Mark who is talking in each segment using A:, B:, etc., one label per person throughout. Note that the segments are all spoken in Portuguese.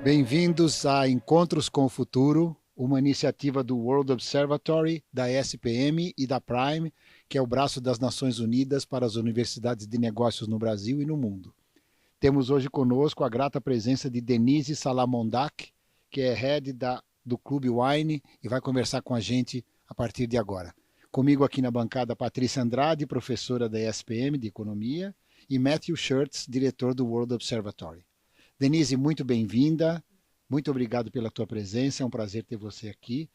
A: Bem-vindos a Encontros com o Futuro, uma iniciativa do World Observatory, da SPM e da Prime, que é o braço das Nações Unidas para as universidades de negócios no Brasil e no mundo. Temos hoje conosco a grata presença de Denise Salamondak, que é do Clube Wine e vai conversar com a gente a partir de agora. Comigo aqui na bancada, Patrícia Andrade, professora da SPM de Economia, e Matthew Shirts, diretor do World Observatory. Denise, muito bem-vinda, muito obrigado pela tua presença, é um prazer ter você aqui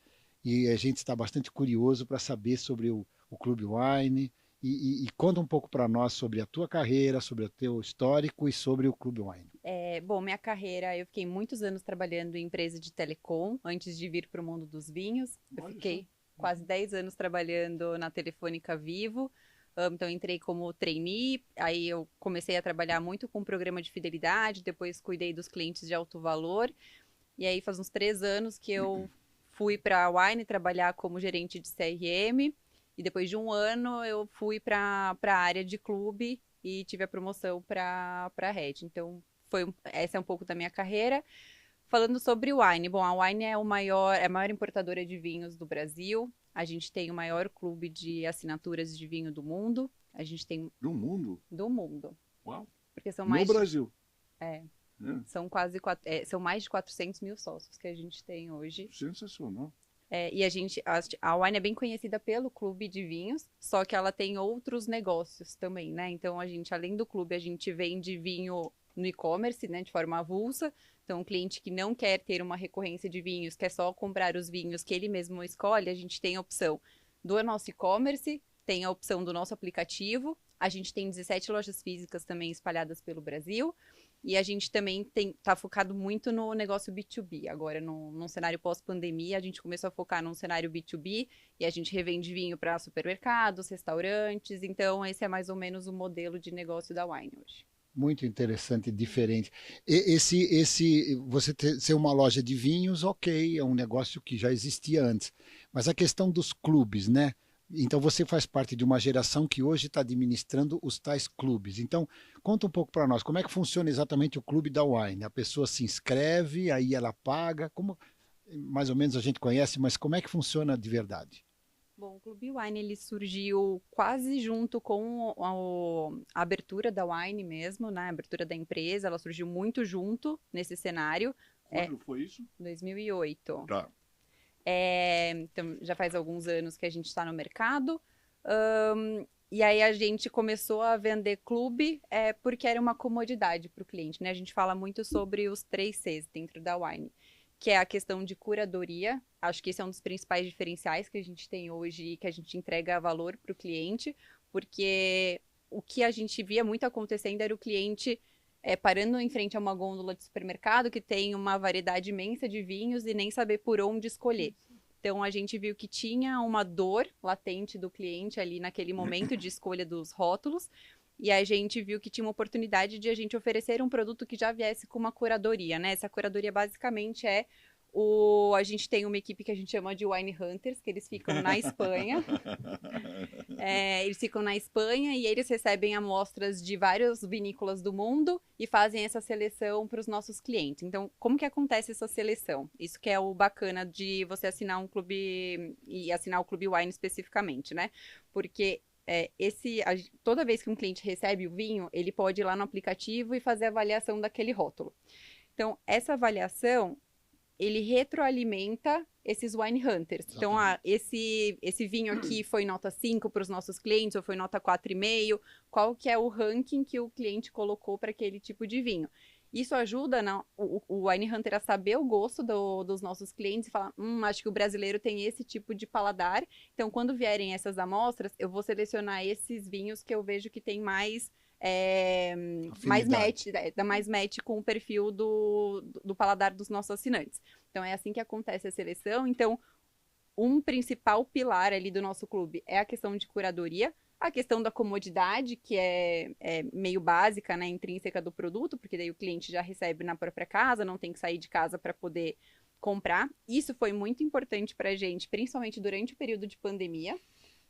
A: e a gente está bastante curioso para saber sobre o Clube Wine e conta um pouco para nós sobre a tua carreira, sobre o teu histórico e sobre o Clube Wine.
B: Bom, minha carreira, eu fiquei muitos anos trabalhando em empresa de telecom, antes de vir para o mundo dos vinhos. Eu
A: Olha só.
B: fiquei quase 10 anos trabalhando na Telefônica Vivo. Então, entrei como trainee, aí eu comecei a trabalhar muito com programa de fidelidade, depois cuidei dos clientes de alto valor. E aí, faz uns 3 anos que eu fui para a Wine trabalhar como gerente de CRM. E depois de um ano, eu fui para a área de clube e tive a promoção para head. Então, essa é um pouco da minha carreira. Falando sobre o Wine, bom, a Wine é a maior importadora de vinhos do Brasil. A gente tem o maior clube de assinaturas de vinho do mundo. A gente tem
A: Do mundo?
B: do mundo,
A: Uau!
B: porque
A: No Brasil.
B: é,
A: É,
B: são mais de 400 mil sócios que a gente tem hoje.
A: sensacional.
B: E a Wine é bem conhecida pelo clube de vinhos, só que ela tem outros negócios também, né? Então, além do clube, a gente vende vinho no e-commerce, né, de forma avulsa. Então, um cliente que não quer ter uma recorrência de vinhos, quer só comprar os vinhos que ele mesmo escolhe, a gente tem a opção do nosso e-commerce, tem a opção do nosso aplicativo. A gente tem 17 lojas físicas também espalhadas pelo Brasil. E a gente também tá focado muito no negócio B2B. Agora, num cenário pós-pandemia, a gente começou a focar num cenário B2B e a gente revende vinho para supermercados, restaurantes. Então, esse é mais ou menos o modelo de negócio da Wine hoje.
A: Muito interessante, diferente. Você ser uma loja de vinhos, ok, é um negócio que já existia antes. Mas a questão dos clubes, né? Então você faz parte de uma geração que hoje está administrando os tais clubes. Então, conta um pouco para nós, como é que funciona exatamente o clube da Wine? A pessoa se inscreve, aí ela paga, como mais ou menos a gente conhece, mas como é que funciona de verdade?
B: Bom, o Clube Wine ele surgiu quase junto com a abertura da Wine mesmo, né? A abertura da empresa, ela surgiu muito junto nesse cenário,
A: Quando foi isso?
B: 2008.
A: Tá.
B: Então, já faz alguns anos que a gente está no mercado. E aí a gente começou a vender clube porque era uma comodidade para o cliente, né? A gente fala muito sobre os 3 Cs dentro da Wine, que é a questão de curadoria. Acho que esse é um dos principais diferenciais que a gente tem hoje e que a gente entrega valor para o cliente, porque o que a gente via muito acontecendo era o cliente parando em frente a uma gôndola de supermercado que tem uma variedade imensa de vinhos e nem saber por onde escolher. Então a gente viu que tinha uma dor latente do cliente ali naquele momento de escolha dos rótulos. E a gente viu que tinha uma oportunidade de a gente oferecer um produto que já viesse com uma curadoria, né? Essa curadoria basicamente a gente tem uma equipe que a gente chama de Wine Hunters, que eles ficam na Espanha. Eles ficam na Espanha e eles recebem amostras de várias vinícolas do mundo e fazem essa seleção para os nossos clientes. Então, como que acontece essa seleção? Isso que é o bacana de você assinar um clube e assinar o Clube Wine especificamente, né? Porque toda vez que um cliente recebe o vinho, ele pode ir lá no aplicativo e fazer a avaliação daquele rótulo. Então, essa avaliação ele retroalimenta esses wine hunters. Então, esse vinho aqui foi nota 5 para os nossos clientes, ou foi nota 4,5. Qual que é o ranking que o cliente colocou para aquele tipo de vinho? Isso ajuda o Wine Hunter a saber o gosto dos nossos clientes e falar, acho que o brasileiro tem esse tipo de paladar. Então, quando vierem essas amostras, eu vou selecionar esses vinhos que eu vejo que tem
A: Afinidade.
B: dá mais match com o perfil do paladar dos nossos assinantes. Então, é assim que acontece a seleção. Então, um principal pilar ali do nosso clube é a questão de curadoria, a questão da comodidade, que é meio básica, né, intrínseca do produto, porque daí o cliente já recebe na própria casa, não tem que sair de casa para poder comprar. Isso foi muito importante para a gente, principalmente durante o período de pandemia,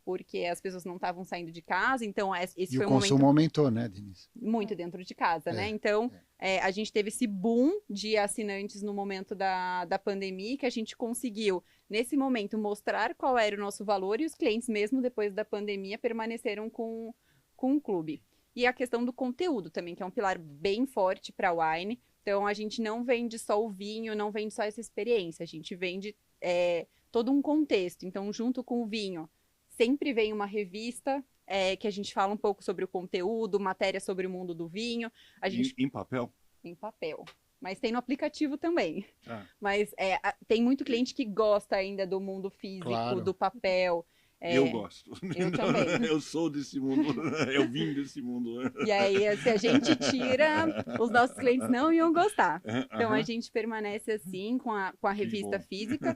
B: porque as pessoas não estavam saindo de casa, então esse
A: E
B: foi
A: o
B: um momento
A: consumo aumentou, né, Denise?
B: muito dentro de casa, né? Então, a gente teve esse boom de assinantes no momento da pandemia, que a gente conseguiu, nesse momento, mostrar qual era o nosso valor, e os clientes, mesmo depois da pandemia, permaneceram com o clube. E a questão do conteúdo também, que é um pilar bem forte para a Wine. Então, a gente não vende só o vinho, não vende só essa experiência, a gente vende todo um contexto. Então, junto com o vinho, sempre vem uma revista que a gente fala um pouco sobre o conteúdo, matéria sobre o mundo do vinho. A gente...
C: Em papel?
B: Em papel. Mas tem no aplicativo também.
C: Ah.
B: Mas tem muito cliente que gosta ainda do mundo físico,
A: Claro.
B: do papel.
C: Eu gosto.
B: Eu também.
C: Eu sou desse mundo, eu vim desse mundo.
B: E aí, se a gente tira, os nossos clientes não iam gostar. Então, a gente permanece assim, com a revista física.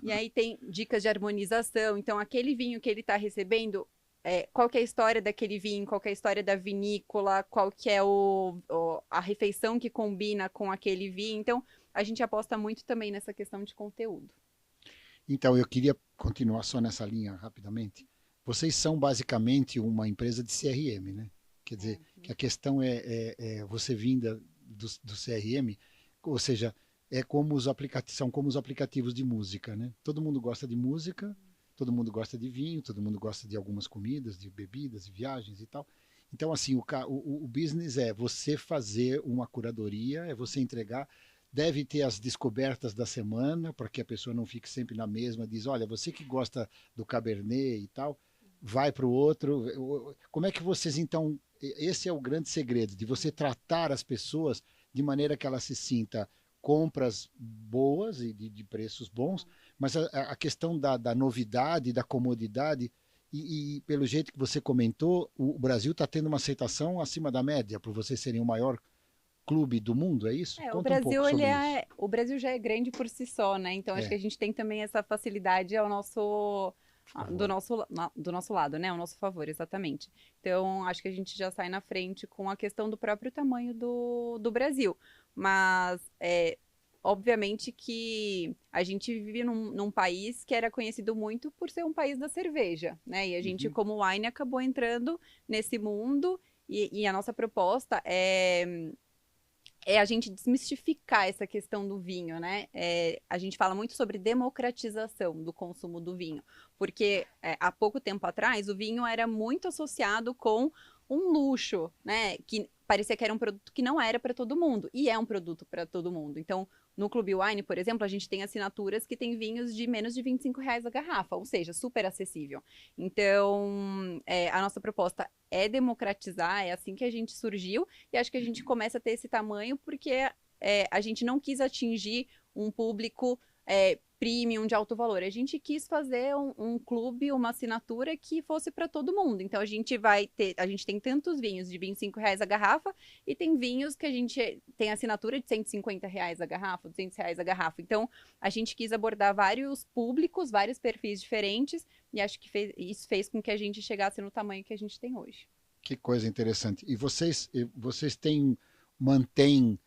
B: E aí tem dicas de harmonização. Então, aquele vinho que ele está recebendo, qual que é a história daquele vinho, qual que é a história da vinícola, qual que é a refeição que combina com aquele vinho. Então, a gente aposta muito também nessa questão de conteúdo.
A: Então, eu queria continuar só nessa linha rapidamente. Vocês são basicamente uma empresa de CRM, né? Quer dizer, que a questão é você vinda do CRM, ou seja, são como os aplicativos de música, né? Todo mundo gosta de música, todo mundo gosta de vinho, todo mundo gosta de algumas comidas, de bebidas, de viagens e tal. Então, assim, o business é você fazer uma curadoria, é você entregar. Deve ter as descobertas da semana, para que a pessoa não fique sempre na mesma, diz, olha, você que gosta do Cabernet e tal, vai para o outro. Como é que vocês, então, esse é o grande segredo, de você tratar as pessoas de maneira que ela se sinta compras boas e de preços bons, mas a questão da novidade, da comodidade, e pelo jeito que você comentou, o Brasil está tendo uma aceitação acima da média, por vocês serem o maior clube do mundo, é isso?
B: O
A: Conta
B: Brasil,
A: um pouco sobre isso.
B: o Brasil já é grande por si só, né? Então, acho que a gente tem também essa facilidade do nosso lado, né? Ao nosso favor, exatamente. Então, acho que a gente já sai na frente com a questão do próprio tamanho do Brasil. Mas, obviamente que a gente vive num país que era conhecido muito por ser um país da cerveja, né? E a gente, como wine, acabou entrando nesse mundo e a nossa proposta é a gente desmistificar essa questão do vinho, né? A gente fala muito sobre democratização do consumo do vinho, porque há pouco tempo atrás o vinho era muito associado com um luxo, né? Que parecia que era um produto que não era para todo mundo, e é um produto para todo mundo. Então, no Clube Wine, por exemplo, a gente tem assinaturas que tem vinhos de menos de R$ 25 a garrafa, ou seja, super acessível. Então, a nossa proposta é democratizar, é assim que a gente surgiu, e acho que a gente começa a ter esse tamanho porque a gente não quis atingir um público premium de alto valor. A gente quis fazer um clube, uma assinatura que fosse para todo mundo. Então a gente tem tantos vinhos de R$ 25 a garrafa e tem vinhos que a gente tem assinatura de R$ 150 a garrafa, R$ 200 a garrafa. Então a gente quis abordar vários públicos, vários perfis diferentes e acho que isso fez com que a gente chegasse no tamanho que a gente tem hoje.
A: Que coisa interessante. E vocês mantêm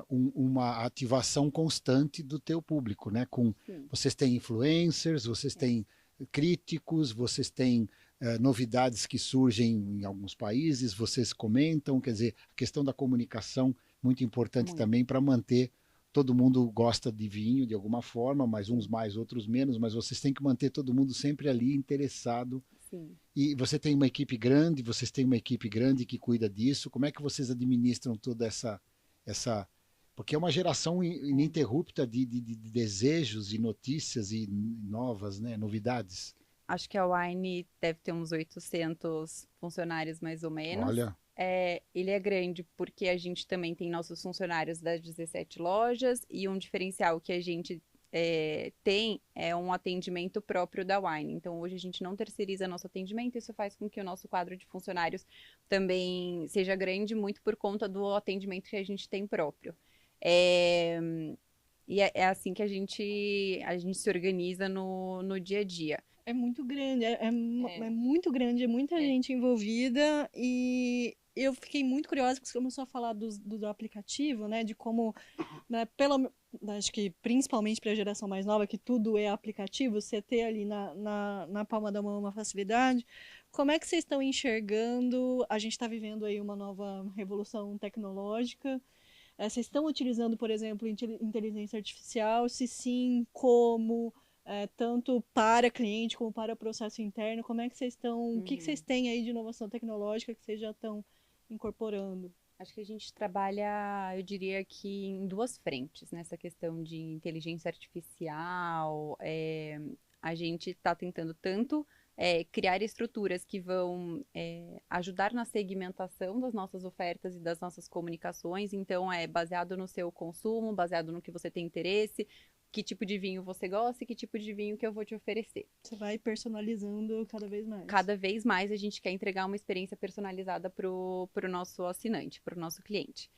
A: uma ativação constante do teu público, né? Vocês têm influencers, vocês têm críticos, vocês têm novidades que surgem em alguns países, vocês comentam, quer dizer, a questão da comunicação muito importante também para manter. Todo mundo gosta de vinho de alguma forma, mas uns mais, outros menos, mas vocês têm que manter todo mundo sempre ali interessado.
B: Sim.
A: E vocês têm uma equipe grande que cuida disso. Como é que vocês administram toda essa porque é uma geração ininterrupta de desejos e notícias e novas, né, novidades.
B: Acho que a Wine deve ter uns 800 funcionários mais ou menos.
A: Olha.
B: Ele é grande porque a gente também tem nossos funcionários das 17 lojas e um diferencial que a gente tem um atendimento próprio da Wine. Então, hoje a gente não terceiriza nosso atendimento, isso faz com que o nosso quadro de funcionários também seja grande, muito por conta do atendimento que a gente tem próprio. E é assim que a gente se organiza no dia a dia.
D: É muito grande, é muito grande, é muita gente envolvida e eu fiquei muito curiosa porque você começou a falar do aplicativo, né, de como, né, acho que principalmente para a geração mais nova, que tudo é aplicativo, você ter ali na palma da mão uma facilidade. Como é que vocês estão enxergando? A gente está vivendo aí uma nova revolução tecnológica. Vocês estão utilizando, por exemplo, inteligência artificial? Se sim, como? Tanto para cliente como para processo interno. Como é que vocês estão? O que vocês têm aí de inovação tecnológica que vocês já estão incorporando?
B: Acho que a gente trabalha, eu diria que em duas frentes, nessa questão de inteligência artificial. A gente está tentando tanto criar estruturas que vão ajudar na segmentação das nossas ofertas e das nossas comunicações. Então, é baseado no seu consumo, baseado no que você tem interesse, que tipo de vinho você gosta e que tipo de vinho que eu vou te oferecer.
D: Você vai personalizando cada vez mais.
B: Cada vez mais a gente quer entregar uma experiência personalizada para o nosso assinante, para o nosso cliente.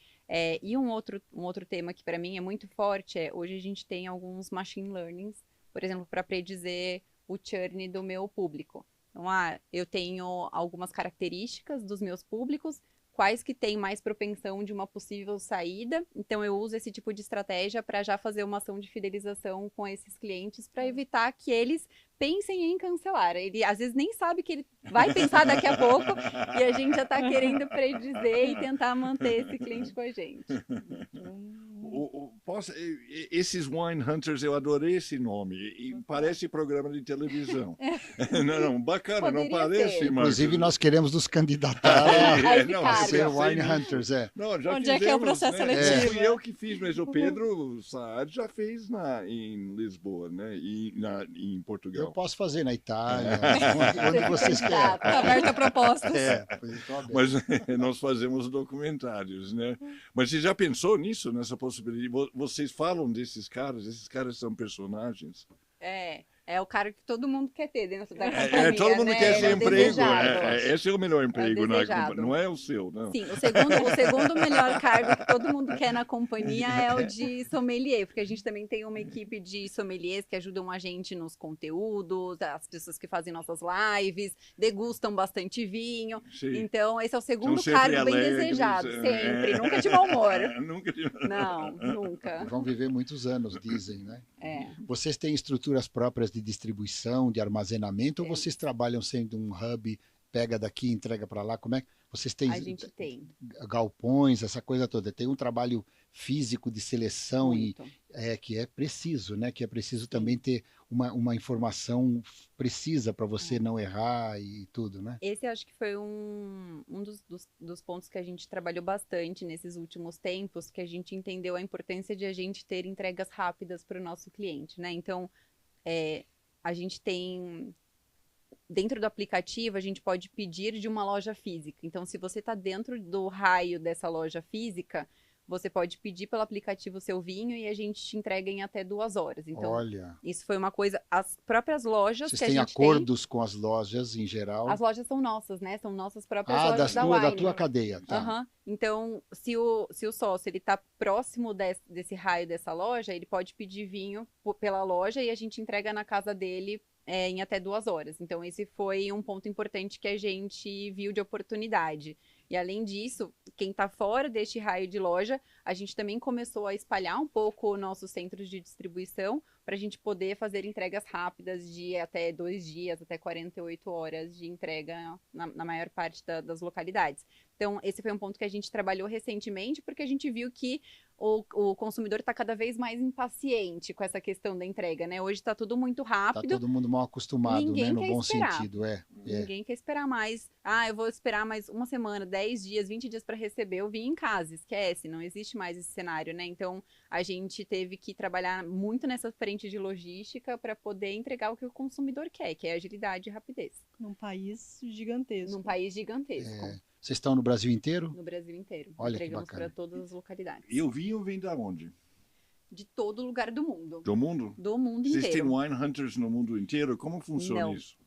B: E um outro tema que para mim é muito forte hoje a gente tem alguns machine learnings, por exemplo, para predizer o churn do meu público. Então, eu tenho algumas características dos meus públicos, quais que têm mais propensão de uma possível saída. Então, eu uso esse tipo de estratégia para já fazer uma ação de fidelização com esses clientes para evitar que eles pensem em cancelar. Ele, às vezes, nem sabe que ele vai pensar daqui a pouco e a gente já está querendo predizer e tentar manter esse cliente com a gente.
C: Esses Wine Hunters, eu adorei esse nome. E parece programa de televisão. Não, bacana,
B: Poderia
C: não parece,
B: ser.
C: mas...
A: Inclusive, nós queremos nos candidatar a ser Wine Hunters.
C: Não, já
D: Onde
C: fizemos,
D: é que é o processo seletivo?
C: Fui eu que fiz, mas o Pedro Saad já fez em Lisboa, né? E em Portugal.
A: Eu posso fazer na Itália, onde vocês querem.
D: Está aberto a propostas.
C: Mas nós fazemos documentários, né? Mas você já pensou nisso, nessa possibilidade? Vocês falam desses caras? Esses caras são personagens?
B: É o cara que todo mundo quer ter dentro da companhia,
C: todo mundo
B: né?
C: quer esse emprego.
B: Desejado.
C: Esse é o melhor emprego,
B: desejado.
C: não é o seu, não.
B: Sim, o segundo melhor cargo que todo mundo quer na companhia é o de sommelier, porque a gente também tem uma equipe de sommeliers que ajudam a gente nos conteúdos, as pessoas que fazem nossas lives, degustam bastante vinho.
C: Sim.
B: Então, esse é o segundo
C: São
B: cargo bem
C: alegres,
B: desejado, sempre. Nunca de mau humor.
C: Nunca de...
B: Não, nunca.
A: Vão viver muitos anos, dizem, né?
B: É.
A: Vocês têm estruturas próprias de distribuição, de armazenamento, ou vocês trabalham sendo um hub, pega daqui, entrega para lá? Como é que vocês têm?
B: A gente tem.
A: Galpões, essa coisa toda. Tem um trabalho físico de seleção
B: Muito.
A: que é preciso, né? Que é preciso também ter uma informação precisa para você não errar e tudo, né?
B: Esse acho que foi um dos pontos que a gente trabalhou bastante nesses últimos tempos, que a gente entendeu a importância de a gente ter entregas rápidas para o nosso cliente, né? Então, a gente tem... Dentro do aplicativo, a gente pode pedir de uma loja física. Então, se você está dentro do raio dessa loja física, você pode pedir pelo aplicativo o seu vinho e a gente te entrega em até 2 horas. Então,
A: olha,
B: isso foi uma coisa... As próprias lojas
A: vocês
B: que a
A: têm
B: gente
A: acordos com as lojas em geral?
B: As lojas são nossas, né? São nossas próprias lojas da
A: da
B: Wine.
A: tua cadeia, tá?
B: Uhum. Então, se o sócio ele tá próximo desse raio dessa loja, ele pode pedir vinho pela loja e a gente entrega na casa dele em até 2 horas. Então, esse foi um ponto importante que a gente viu de oportunidade. E, além disso, quem está fora deste raio de loja, a gente também começou a espalhar um pouco nossos centros de distribuição para a gente poder fazer entregas rápidas de até 2 dias, até 48 horas de entrega na maior parte das localidades. Então, esse foi um ponto que a gente trabalhou recentemente, porque a gente viu que o consumidor está cada vez mais impaciente com essa questão da entrega, né? Hoje está tudo muito rápido.
A: Está todo mundo mal acostumado,
B: Ninguém
A: né? No
B: quer
A: bom
B: esperar.
A: sentido,
B: Ninguém quer esperar mais. Eu vou esperar mais 1 semana, 10 dias, 20 dias para receber. Eu vim em casa, esquece, não existe mais esse cenário, né? Então, a gente teve que trabalhar muito nessa frente de logística para poder entregar o que o consumidor quer, que é agilidade e rapidez.
D: Num país gigantesco.
B: Num país gigantesco.
A: Vocês estão no Brasil inteiro?
B: No Brasil inteiro.
A: Olha
B: Entregamos
A: que bacana.
B: para todas as localidades.
C: E o vinho vem da onde?
B: De todo lugar do mundo.
C: Do mundo?
B: Do mundo
C: Vocês têm
B: inteiro.
C: Wine Hunters no mundo inteiro? Como funciona
B: Não.
C: isso?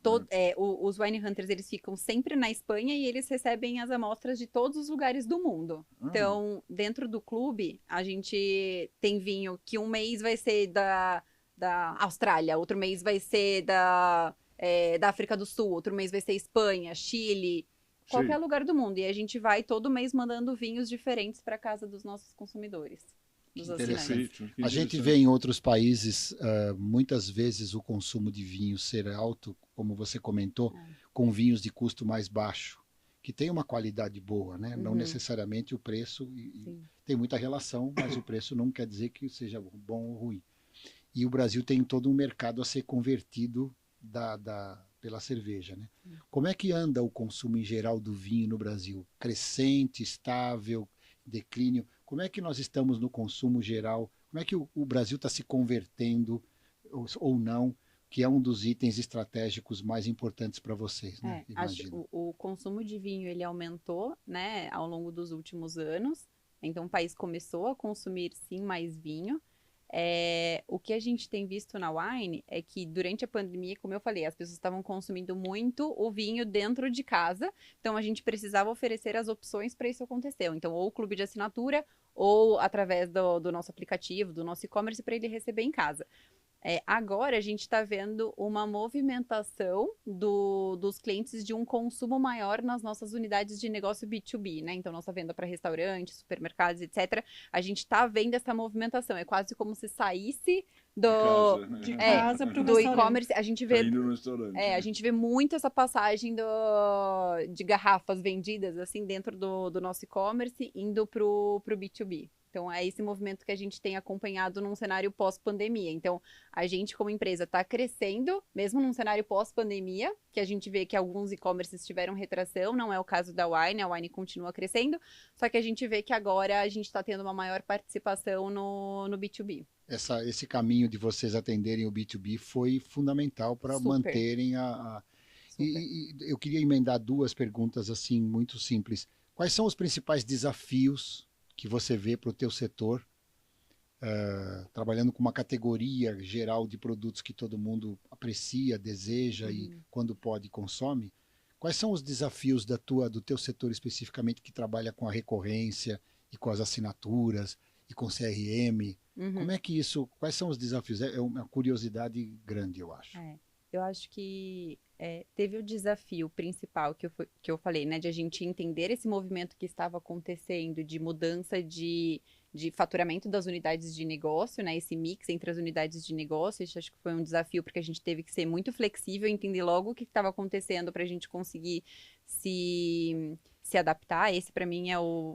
B: Os Wine Hunters, eles ficam sempre na Espanha e eles recebem as amostras de todos os lugares do mundo. Então, dentro do clube, a gente tem vinho que um mês vai ser da Austrália, outro mês vai ser da África do Sul, outro mês vai ser Espanha, Chile, qualquer
C: Sim.
B: lugar do mundo. E a gente vai todo mês mandando vinhos diferentes para casa dos nossos consumidores. dos assinantes.
C: Perfeito.
A: A gente vê em outros países, muitas vezes, o consumo de vinho ser alto, como você comentou, com vinhos de custo mais baixo, que tem uma qualidade boa, né? Não necessariamente o preço, tem muita relação, mas o preço não quer dizer que seja bom ou ruim. E o Brasil tem todo um mercado a ser convertido pela cerveja, né? Como é que anda o consumo em geral do vinho no Brasil? Crescente, estável, declínio? Como é que nós estamos no consumo geral? Como é que o Brasil está se convertendo ou não, que é um dos itens estratégicos mais importantes para vocês, né?
B: O consumo de vinho ele aumentou, né, ao longo dos últimos anos. Então o país começou a consumir sim mais vinho. O que a gente tem visto na Wine é que durante a pandemia, como eu falei, as pessoas estavam consumindo muito o vinho dentro de casa, então a gente precisava oferecer as opções para isso acontecer. Então, ou o clube de assinatura, ou através do nosso aplicativo, do nosso e-commerce, para ele receber em casa. Agora a gente está vendo uma movimentação dos clientes de um consumo maior nas nossas unidades de negócio B2B, né? Então, nossa venda para restaurantes, supermercados, etc. A gente está vendo essa movimentação. É quase como se saísse
D: de casa para o
B: do e-commerce. A gente vê,
C: indo no restaurante,
B: a gente vê muito essa passagem de garrafas vendidas assim dentro do nosso e-commerce indo para o B2B. Então, é esse movimento que a gente tem acompanhado num cenário pós-pandemia. Então, a gente, como empresa, está crescendo, mesmo num cenário pós-pandemia, que a gente vê que alguns e-commerces tiveram retração, não é o caso da Wine, a Wine continua crescendo, só que a gente vê que agora a gente está tendo uma maior participação no B2B.
A: Esse caminho de vocês atenderem o B2B foi fundamental para manterem E eu queria emendar duas perguntas assim muito simples. Quais são os principais desafios que você vê para o teu setor, trabalhando com uma categoria geral de produtos que todo mundo aprecia, deseja e quando pode consome? Quais são os desafios do teu setor especificamente que trabalha com a recorrência e com as assinaturas e com CRM? Como é que quais são os desafios? É uma curiosidade grande, eu acho.
B: Eu acho que teve o desafio principal que eu falei, né, de a gente entender esse movimento que estava acontecendo de mudança de faturamento das unidades de negócio, né, esse mix entre as unidades de negócio. Isso acho que foi um desafio porque a gente teve que ser muito flexível, entender logo o que estava acontecendo para a gente conseguir se adaptar. Esse, para mim,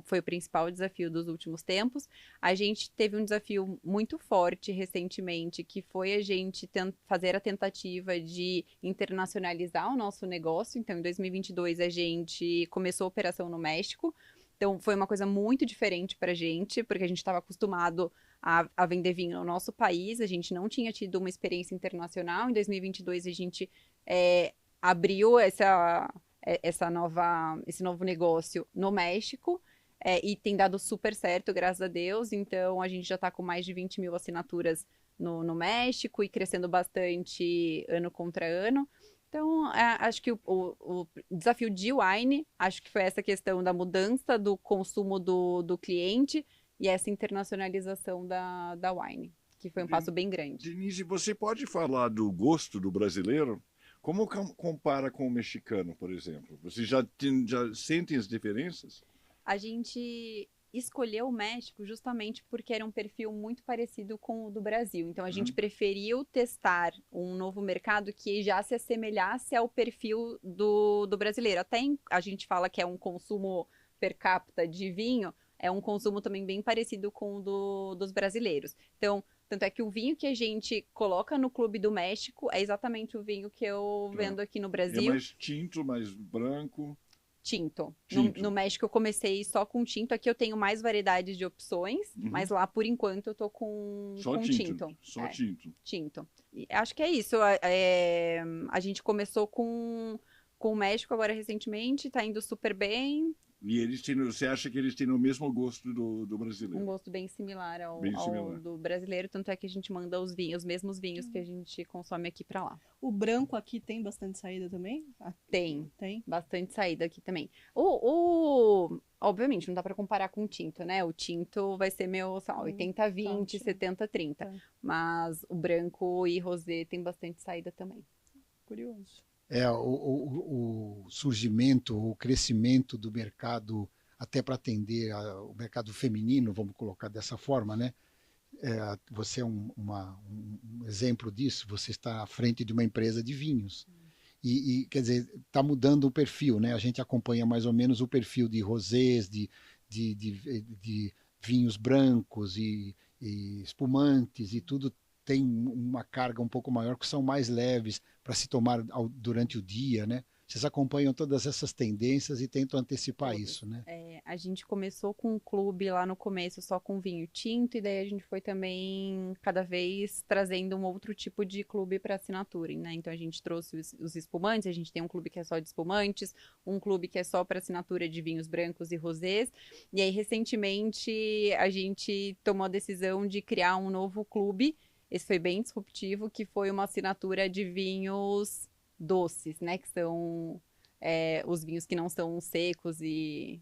B: foi o principal desafio dos últimos tempos. A gente teve um desafio muito forte recentemente, que foi a gente fazer a tentativa de internacionalizar o nosso negócio. Então, em 2022, a gente começou a operação no México. Então, foi uma coisa muito diferente para a gente, porque a gente estava acostumado a vender vinho no nosso país. A gente não tinha tido uma experiência internacional. Em 2022, a gente abriu esse novo negócio no México, e tem dado super certo, graças a Deus. Então, a gente já está com mais de 20 mil assinaturas no México e crescendo bastante ano contra ano. Então, acho que o desafio de Wine, acho que foi essa questão da mudança do consumo do cliente e essa internacionalização da Wine, que foi um passo bem grande.
C: Denise, você pode falar do gosto do brasileiro? Como compara com o mexicano, por exemplo? Você já sentem as diferenças?
B: A gente escolheu o México justamente porque era um perfil muito parecido com o do Brasil. Então, a gente preferiu testar um novo mercado que já se assemelhasse ao perfil do brasileiro. Até a gente fala que é um consumo per capita de vinho, é um consumo também bem parecido com o dos brasileiros. Então, tanto é que o vinho que a gente coloca no Clube do México é exatamente o vinho que eu vendo aqui no Brasil.
C: É mais tinto, mais branco?
B: Tinto. No México eu comecei só com tinto. Aqui eu tenho mais variedades de opções, mas lá, por enquanto, eu tô com tinto.
C: Só tinto.
B: Tinto. E acho que é isso. A gente começou com o México agora recentemente, tá indo super bem.
C: E você acha que eles têm o mesmo gosto do brasileiro?
B: Um gosto bem similar ao do brasileiro, tanto é que a gente manda os mesmos vinhos que a gente consome aqui para lá.
D: O branco aqui tem bastante saída também?
B: Tem bastante saída aqui também. Obviamente, não dá para comparar com o tinto, né? O tinto vai ser 80-20, 70-30. Mas o branco e rosé tem bastante saída também.
D: Curioso.
A: O surgimento, o crescimento do mercado, até para atender o mercado feminino, vamos colocar dessa forma, né? você é um exemplo disso, você está à frente de uma empresa de vinhos. Quer dizer, está mudando o perfil, né? A gente acompanha mais ou menos o perfil de rosés, de vinhos brancos e espumantes, e tudo tem uma carga um pouco maior, que são mais leves para se tomar durante o dia, né? Vocês acompanham todas essas tendências e tentam antecipar isso, né?
B: A gente começou com um clube lá no começo só com vinho tinto, e daí a gente foi também cada vez trazendo um outro tipo de clube para assinatura, né? Então a gente trouxe os espumantes, a gente tem um clube que é só de espumantes, um clube que é só para assinatura de vinhos brancos e rosés. E aí recentemente a gente tomou a decisão de criar um novo clube. Esse foi bem disruptivo, que foi uma assinatura de vinhos doces, né? Que são os vinhos que não são secos e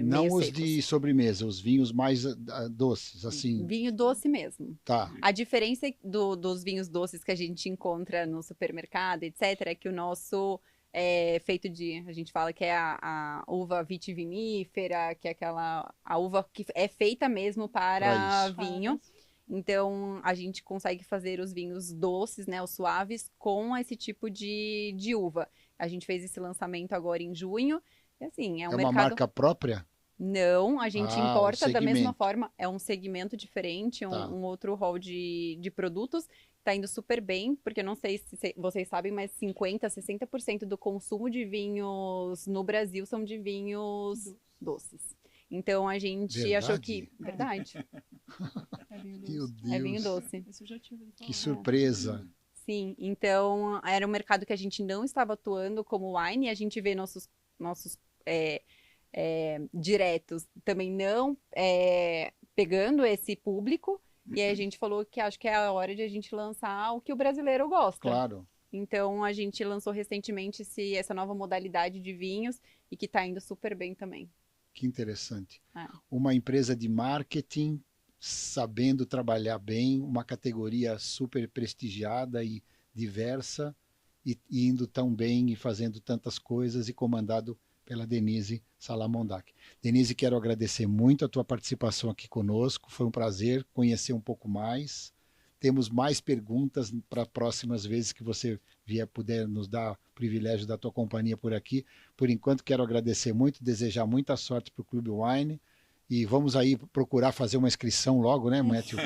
A: não
B: meio
A: os
B: secos.
A: de sobremesa, os vinhos mais doces, assim.
B: Vinho doce mesmo.
A: Tá.
B: A diferença dos vinhos doces que a gente encontra no supermercado, etc., é que o nosso é feito a gente fala que é a uva vitivinífera, que é a uva que é feita mesmo para vinho. Então, a gente consegue fazer os vinhos doces, né, os suaves, com esse tipo de uva. A gente fez esse lançamento agora em junho. E, assim,
A: uma marca própria?
B: Não, a gente importa da mesma
A: segmento.
B: forma. É um segmento diferente, um outro rol de produtos. Está indo super bem, porque eu não sei se vocês sabem, mas 50%, 60% do consumo de vinhos no Brasil são de vinhos doces. Então, a gente achou que... Verdade.
A: Meu Deus.
B: É vinho doce.
A: Que surpresa.
B: Sim, então era um mercado que a gente não estava atuando como wine, e a gente vê nossos diretos também não pegando esse público, e aí a gente falou que acho que é a hora de a gente lançar o que o brasileiro gosta.
A: Claro.
B: Então a gente lançou recentemente essa nova modalidade de vinhos, e que está indo super bem também.
A: Que interessante. Uma empresa de marketing sabendo trabalhar bem, uma categoria super prestigiada e diversa, e indo tão bem e fazendo tantas coisas, e comandado pela Denise Salamondac. Denise, quero agradecer muito a tua participação aqui conosco, foi um prazer conhecer um pouco mais. Temos mais perguntas para próximas vezes que você puder nos dar o privilégio da tua companhia por aqui. Por enquanto, quero agradecer muito, desejar muita sorte para o Clube Wine. E vamos aí procurar fazer uma inscrição logo, né, Matthew?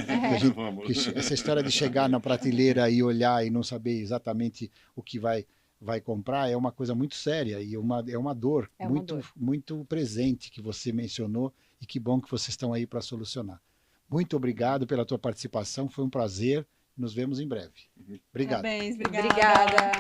A: Essa história de chegar na prateleira e olhar e não saber exatamente o que vai comprar é uma coisa muito séria e é uma dor muito presente que você mencionou, e que bom que vocês estão aí para solucionar. Muito obrigado pela tua participação, foi um prazer. Nos vemos em breve. Obrigado.
D: Parabéns,
B: Obrigada.